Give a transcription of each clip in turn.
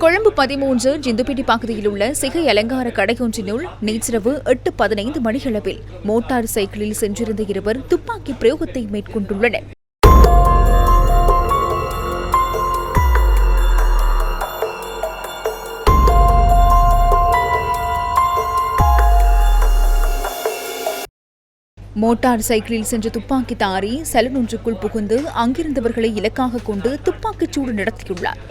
கொழும்பு 13 ஜிந்துப்பிட்டி பகுதியில் உள்ள சிகை அலங்கார கடையொன்றினுள் நேற்றிரவு 8:15 மணியளவில் மோட்டார் சைக்கிளில் சென்றிருந்த இருவர் துப்பாக்கி பிரயோகத்தை மேற்கொண்டுள்ளனர். மோட்டார் சைக்கிளில் சென்ற துப்பாக்கிதாரி சலூன் ஒன்றுக்குள் புகுந்து அங்கிருந்தவர்களை இலக்காக கொண்டு துப்பாக்கிச்சூடு நடத்தியுள்ளார்.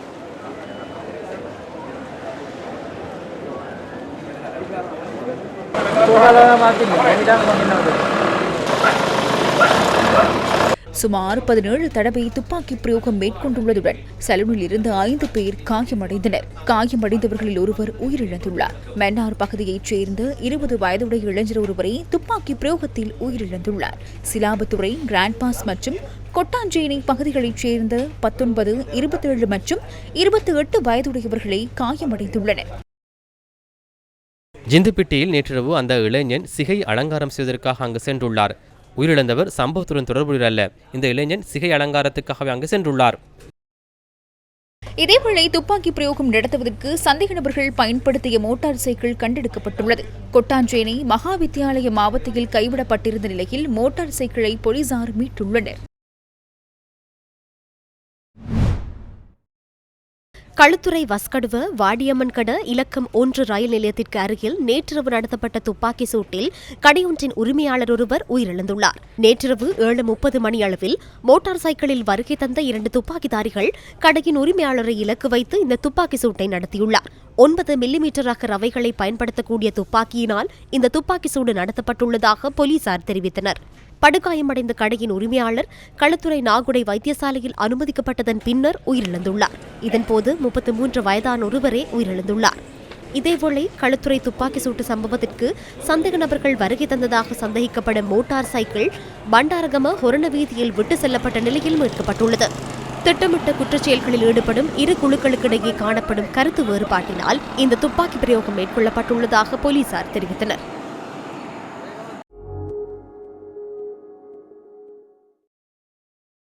சுமார் 17 தடவை துப்பாக்கி பிரயோகம் மேற்கொண்டுள்ளதுடன் சலூனில் இருந்து 5 பேர் காயமடைந்தனர். காயமடைந்தவர்களில் ஒருவர் உயிரிழந்துள்ளார். மன்னார் பகுதியைச் சேர்ந்த 20 வயதுடைய இளைஞர் ஒருவரை துப்பாக்கி பிரயோகத்தில் உயிரிழந்துள்ளார். சிலாபத்துறை, கிராண்ட் பாஸ் மற்றும் கொட்டாஞ்சேனை பகுதிகளைச் சேர்ந்த 19, 27 மற்றும் 28 வயதுடையவர்களை காயமடைந்துள்ளனர். ஜிந்துப்பிட்டியில் நேற்றிரவு அந்த இளைஞன் சிகை அலங்காரம் செய்வதற்காக அங்கு சென்றுள்ளார். உயிரிழந்தவர் சம்பவத்துடன் தொடர்புடைய அல்ல. இந்த இளைஞன் சிகை அலங்காரத்துக்காகவே அங்கு சென்றுள்ளார். இதேவேளை துப்பாக்கி பிரயோகம் நடத்துவதற்கு சந்தேக நபர்கள் பயன்படுத்திய மோட்டார் சைக்கிள் கண்டெடுக்கப்பட்டுள்ளது. கொட்டாஞ்சேனை மகா வித்தியாலய மாவட்டத்தில் கைவிடப்பட்டிருந்த நிலையில் மோட்டார் சைக்கிளை போலீசார் மீட்டுள்ளனர். களுத்துறை வஸ்கடுவ வாடியம்மன் கட இலக்கம் 1 ரயில் நிலையத்திற்கு அருகில் நேற்றிரவு நடத்தப்பட்ட துப்பாக்கி சூட்டில் கடையொன்றின் உரிமையாளர் ஒருவர் உயிரிழந்துள்ளார். நேற்றிரவு 7:30 மணியளவில் மோட்டார் சைக்கிளில் வருகை தந்த 2 துப்பாக்கிதாரிகள் கடையின் உரிமையாளரை இலக்கு வைத்து இந்த துப்பாக்கி சூட்டை நடத்தியுள்ளார். 9 மில்லிமீட்டர் ரக ரவைகளை பயன்படுத்தக்கூடிய துப்பாக்கியினால் இந்த துப்பாக்கி சூடு நடத்தப்பட்டுள்ளதாக போலீசார் தெரிவித்தனர். படுகாயமடைந்த கடையின் உரிமையாளர் களுத்துறை நாகுடை வைத்தியசாலையில் அனுமதிக்கப்பட்டதன் பின்னர் உயிரிழந்துள்ளார். இதன்போது 33 வயதான ஒருவரே உயிரிழந்துள்ளார். இதேவேளை களுத்துறை துப்பாக்கி சூட்டு சம்பவத்திற்கு சந்தேக நபர்கள் வருகை தந்ததாக சந்தேகிக்கப்படும் மோட்டார் சைக்கிள் பண்டாரகம ஹொரண வீதியில் விட்டு செல்லப்பட்ட நிலையில் மீட்கப்பட்டுள்ளது. திட்டமிட்ட குற்றச்செயல்களில் ஈடுபடும் இரு குழுக்களுக்கிடையே காணப்படும் கருத்து வேறுபாட்டினால் இந்த துப்பாக்கி பிரயோகம் மேற்கொள்ளப்பட்டுள்ளதாக போலீசார் தெரிவித்தனர்.